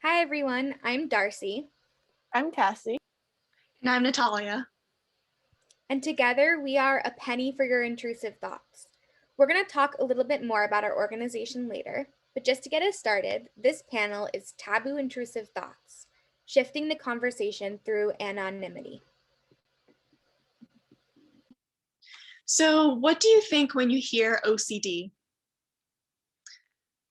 Hi everyone, I'm Darcy, I'm Cassie. And I'm Natalia. and together we are a penny for your intrusive thoughts. We're going to talk a little bit more about our organization later, but just to get us started, this panel is Taboo Intrusive Thoughts, shifting the conversation through anonymity. So, what do you think when you hear OCD?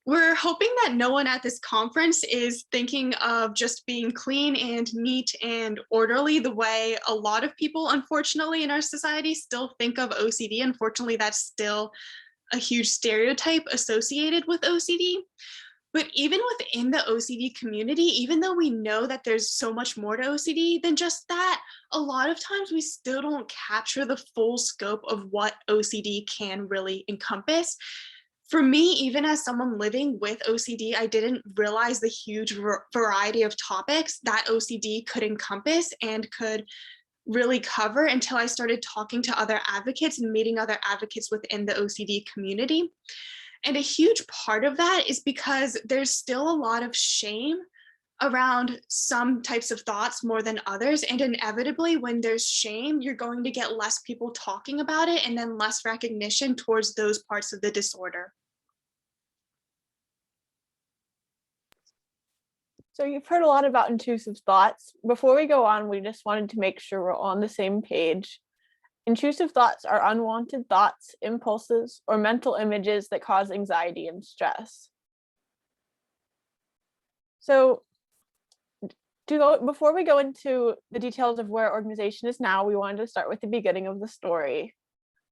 We're hoping that no one at this conference is thinking of just being clean and neat and orderly the way a lot of people, unfortunately, in our society still think of OCD. Unfortunately, that's still a huge stereotype associated with OCD. But even within the OCD community, even though we know that there's so much more to OCD than just that, a lot of times we still don't capture the full scope of what OCD can really encompass. For me, even as someone living with OCD, I didn't realize the huge variety of topics that OCD could encompass and could really cover until I started talking to other advocates and meeting other advocates within the OCD community. And a huge part of that is because there's still a lot of shame around some types of thoughts more than others. And inevitably, when there's shame, you're going to get less people talking about it and then less recognition towards those parts of the disorder. So you've heard a lot about intrusive thoughts. Before we go on, we just wanted to make sure we're on the same page. Intrusive thoughts are unwanted thoughts, impulses, or mental images that cause anxiety and stress. So before we go into the details of where our organization is now, we wanted to start with the beginning of the story.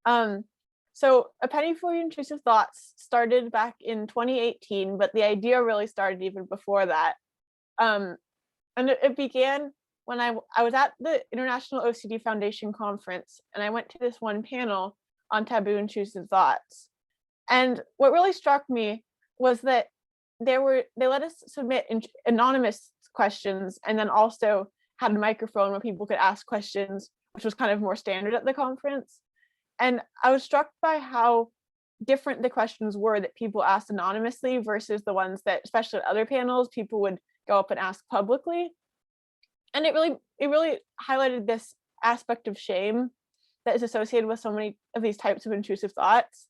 So A Penny for Your Intrusive Thoughts started back in 2018, but the idea really started even before that. And it began when I was at the International OCD Foundation conference, and I went to this one panel on taboo intrusive thoughts. And what really struck me was that they let us submit anonymous questions, and then also had a microphone where people could ask questions, which was kind of more standard at the conference. And I was struck by how different the questions were that people asked anonymously versus the ones that, especially at other panels, people would go up and ask publicly. And it really highlighted this aspect of shame that is associated with so many of these types of intrusive thoughts.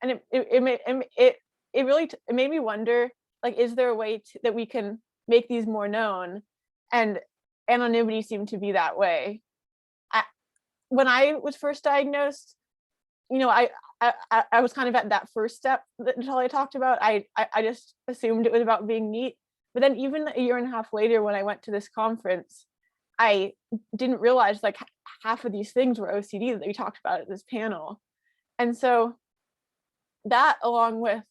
And it made me wonder, like, is there a way that we can make these more known? And anonymity seemed to be that way. When I was first diagnosed, I was kind of at that first step that Natalia talked about. I just assumed it was about being neat. But then even a year and a half later, when I went to this conference, I didn't realize like half of these things were OCD that we talked about at this panel. And so that, along with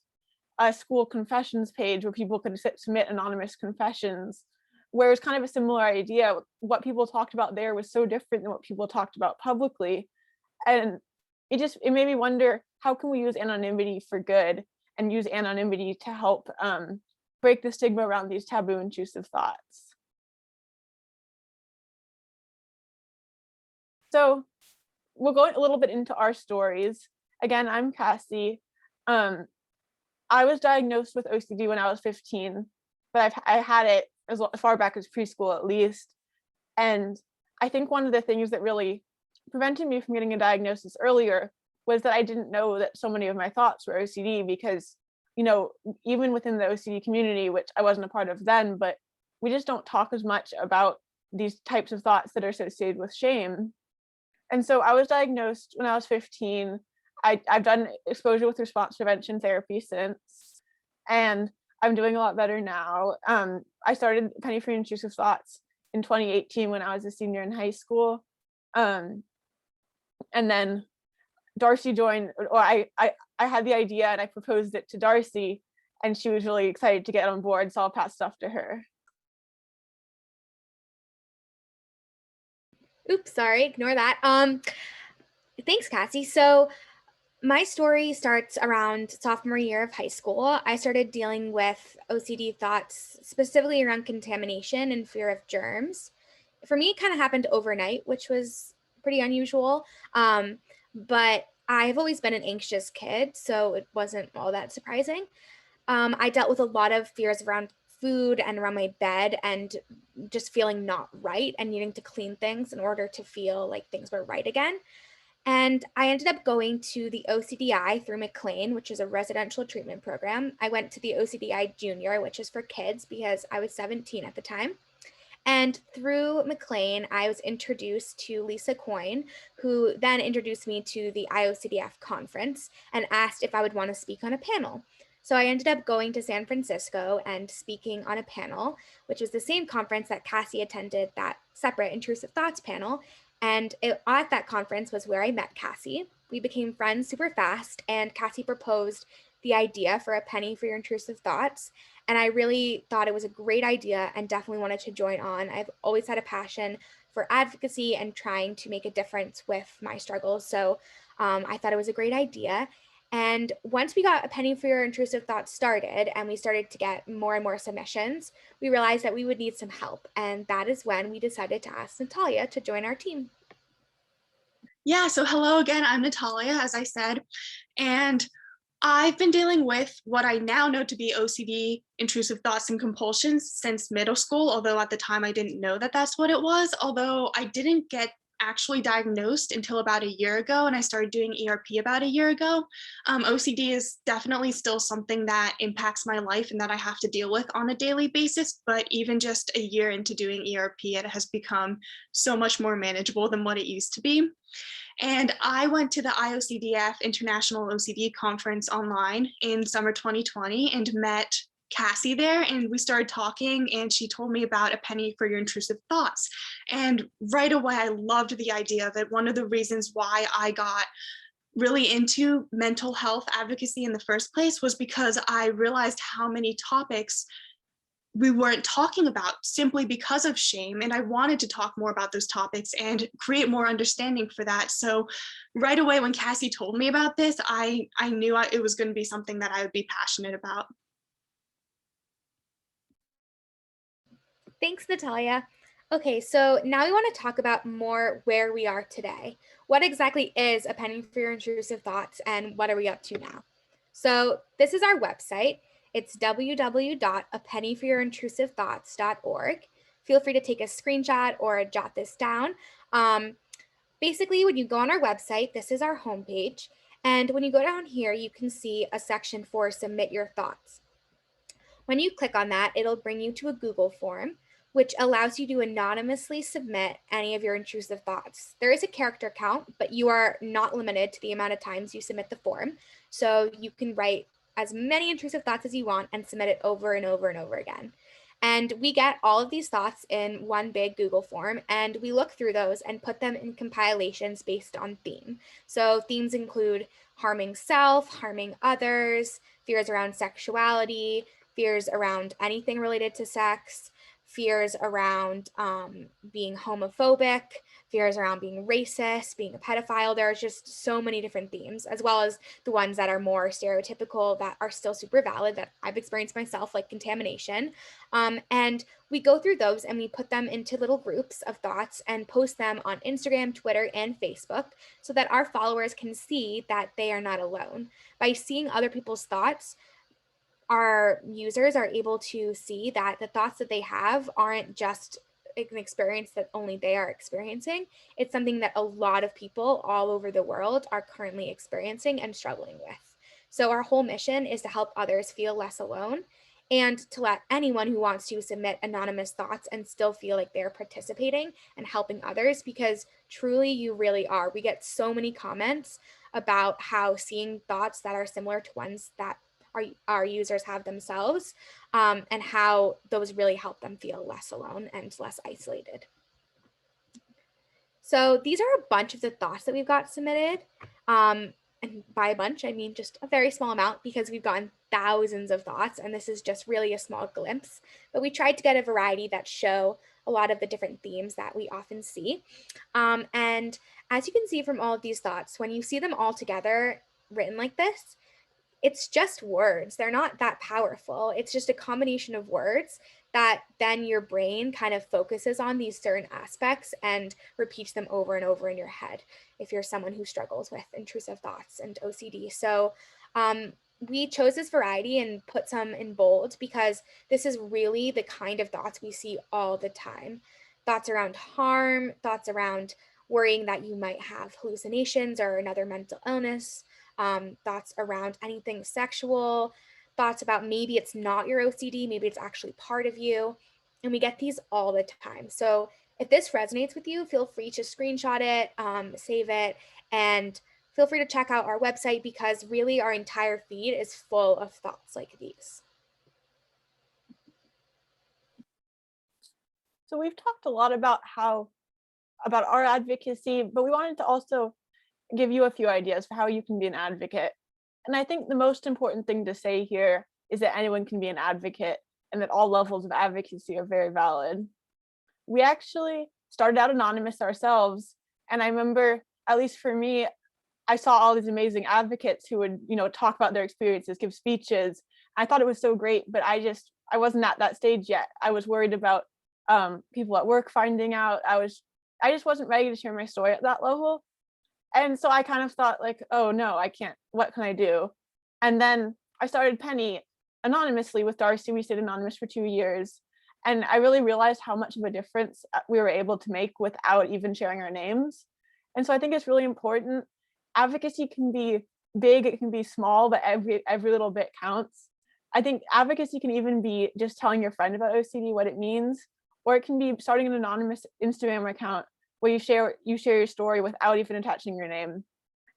a school confessions page where people could submit anonymous confessions, where it was kind of a similar idea, what people talked about there was so different than what people talked about publicly. And it made me wonder, how can we use anonymity for good and use anonymity to help break the stigma around these taboo intrusive thoughts? So we'll go a little bit into our stories. Again, I'm Cassie. I was diagnosed with OCD when I was 15, but I had it as far back as preschool at least. And I think one of the things that really prevented me from getting a diagnosis earlier was that I didn't know that so many of my thoughts were OCD, because, even within the OCD community, which I wasn't a part of then, but we just don't talk as much about these types of thoughts that are associated with shame. And so I was diagnosed when I was 15. I've done exposure with response prevention therapy since, and I'm doing a lot better now. I started Penny for Intrusive Thoughts in 2018 when I was a senior in high school. And then Darcy joined, or I had the idea and I proposed it to Darcy, and she was really excited to get on board, so I'll pass stuff to her. Oops, sorry, ignore that. Thanks, Cassie. So my story starts around sophomore year of high school. I started dealing with OCD thoughts, specifically around contamination and fear of germs. For me, it kind of happened overnight, which was pretty unusual. But I've always been an anxious kid, so it wasn't all that surprising. I dealt with a lot of fears around food and around my bed and just feeling not right and needing to clean things in order to feel like things were right again. And I ended up going to the OCDI through McLean, which is a residential treatment program. I went to the OCDI Junior, which is for kids because I was 17 at the time. And through McLean, I was introduced to Lisa Coyne, who then introduced me to the IOCDF conference and asked if I would want to speak on a panel. So I ended up going to San Francisco and speaking on a panel, which was the same conference that Cassie attended, that separate Intrusive Thoughts panel. And at that conference was where I met Cassie. We became friends super fast, and Cassie proposed the idea for a penny for your intrusive thoughts. And I really thought it was a great idea and definitely wanted to join on. I've always had a passion for advocacy and trying to make a difference with my struggles. So I thought it was a great idea. And once we got a penny for your intrusive thoughts started and we started to get more and more submissions, we realized that we would need some help. And that is when we decided to ask Natalia to join our team. Yeah, so hello again, I'm Natalia, as I said, and I've been dealing with what I now know to be OCD, intrusive thoughts and compulsions, since middle school, although at the time I didn't know that that's what it was, although I didn't get actually diagnosed until about a year ago, and I started doing ERP about a year ago. OCD is definitely still something that impacts my life and that I have to deal with on a daily basis, but even just a year into doing ERP, it has become so much more manageable than what it used to be. And I went to the IOCDF International OCD Conference online in summer 2020 and met Cassie there, and we started talking, and she told me about a penny for your intrusive thoughts. And right away, I loved the idea of it. One of the reasons why I got really into mental health advocacy in the first place was because I realized how many topics we weren't talking about simply because of shame. And I wanted to talk more about those topics and create more understanding for that. So right away, when Cassie told me about this, I knew it was going to be something that I would be passionate about. Thanks, Natalia. Okay, so now we want to talk about more where we are today. What exactly is a penny for your intrusive thoughts and what are we up to now? So this is our website. It's www.apennyforyourintrusive.thoughts.org. Feel free to take a screenshot or jot this down. Basically, when you go on our website, this is our homepage. And when you go down here, you can see a section for submit your thoughts. When you click on that, it'll bring you to a Google form, which allows you to anonymously submit any of your intrusive thoughts. There is a character count, but you are not limited to the amount of times you submit the form. So you can write as many intrusive thoughts as you want and submit it over and over and over again. And we get all of these thoughts in one big Google form, and we look through those and put them in compilations based on theme. So themes include harming self, harming others, fears around sexuality, fears around anything related to sex, fears around being homophobic, fears around being racist, being a pedophile. There's just so many different themes, as well as the ones that are more stereotypical that are still super valid that I've experienced myself, like contamination. And we go through those and we put them into little groups of thoughts and post them on Instagram, Twitter, and Facebook so that our followers can see that they are not alone. By seeing other people's thoughts, our users are able to see that the thoughts that they have aren't just an experience that only they are experiencing. It's something that a lot of people all over the world are currently experiencing and struggling with. So our whole mission is to help others feel less alone and to let anyone who wants to submit anonymous thoughts and still feel like they're participating and helping others, because truly you really are. We get so many comments about how seeing thoughts that are similar to ones that our users have themselves, and how those really help them feel less alone and less isolated. So these are a bunch of the thoughts that we've got submitted. And by a bunch, I mean just a very small amount because we've gotten thousands of thoughts and this is just really a small glimpse. But we tried to get a variety that show a lot of the different themes that we often see. And as you can see from all of these thoughts, when you see them all together written like this, it's just words. They're not that powerful. It's just a combination of words that then your brain kind of focuses on these certain aspects and repeats them over and over in your head if you're someone who struggles with intrusive thoughts and OCD. So we chose this variety and put some in bold because this is really the kind of thoughts we see all the time. Thoughts around harm, thoughts around worrying that you might have hallucinations or another mental illness, thoughts around anything sexual, thoughts about maybe it's not your OCD, maybe it's actually part of you. And we get these all the time. So if this resonates with you, feel free to screenshot it, save it, and feel free to check out our website because really our entire feed is full of thoughts like these. So we've talked a lot about our advocacy, but we wanted to also give you a few ideas for how you can be an advocate. And I think the most important thing to say here is that anyone can be an advocate and that all levels of advocacy are very valid. We actually started out anonymous ourselves, and I remember, at least for me, I saw all these amazing advocates who would, talk about their experiences, give speeches. I thought it was so great, but I wasn't at that stage yet. I was worried about people at work finding out. I just wasn't ready to share my story at that level. And so I kind of thought like, oh no, I can't, what can I do? And then I started Penny anonymously with Darcy. We stayed anonymous for 2 years. And I really realized how much of a difference we were able to make without even sharing our names. And so I think it's really important. Advocacy can be big, it can be small, but every little bit counts. I think advocacy can even be just telling your friend about OCD, what it means, or it can be starting an anonymous Instagram account where you share your story without even attaching your name.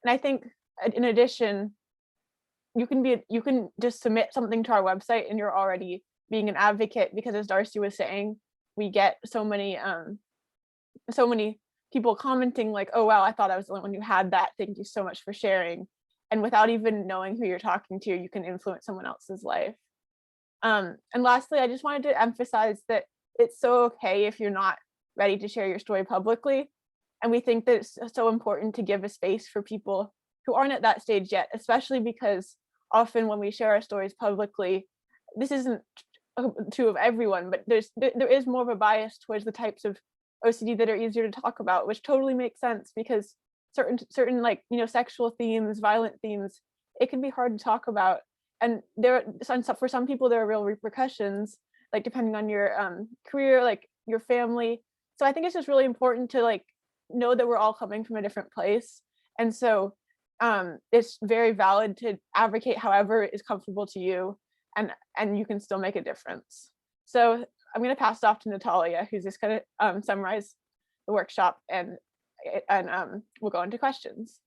And I think in addition, you can just submit something to our website and you're already being an advocate, because as Darcy was saying, we get so many people commenting like, oh wow, I thought I was the only one who had that. Thank you so much for sharing. And without even knowing who you're talking to, you can influence someone else's life. And lastly, I just wanted to emphasize that it's so okay if you're not ready to share your story publicly. And we think that it's so important to give a space for people who aren't at that stage yet, especially because often when we share our stories publicly, this isn't true of everyone, but there is more of a bias towards the types of OCD that are easier to talk about, which totally makes sense because certain like, sexual themes, violent themes, it can be hard to talk about. And for some people, there are real repercussions, like depending on your career, like your family. So I think it's just really important to like know that we're all coming from a different place. And so it's very valid to advocate however is comfortable to you, and you can still make a difference. So I'm going to pass it off to Natalia, who's just going to summarize the workshop, and we'll go into questions.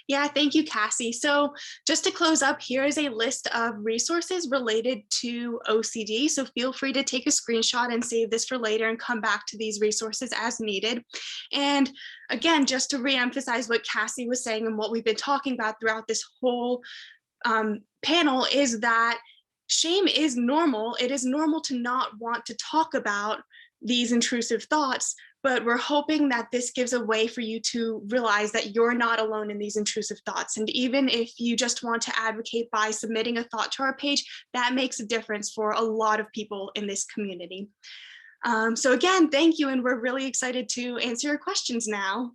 Yeah, thank you, Cassie. So just to close up, here is a list of resources related to OCD. So feel free to take a screenshot and save this for later and come back to these resources as needed. And again, just to reemphasize what Cassie was saying and what we've been talking about throughout this whole panel, is that shame is normal. It is normal to not want to talk about these intrusive thoughts, but we're hoping that this gives a way for you to realize that you're not alone in these intrusive thoughts. And even if you just want to advocate by submitting a thought to our page, that makes a difference for a lot of people in this community. So again, thank you, and we're really excited to answer your questions now.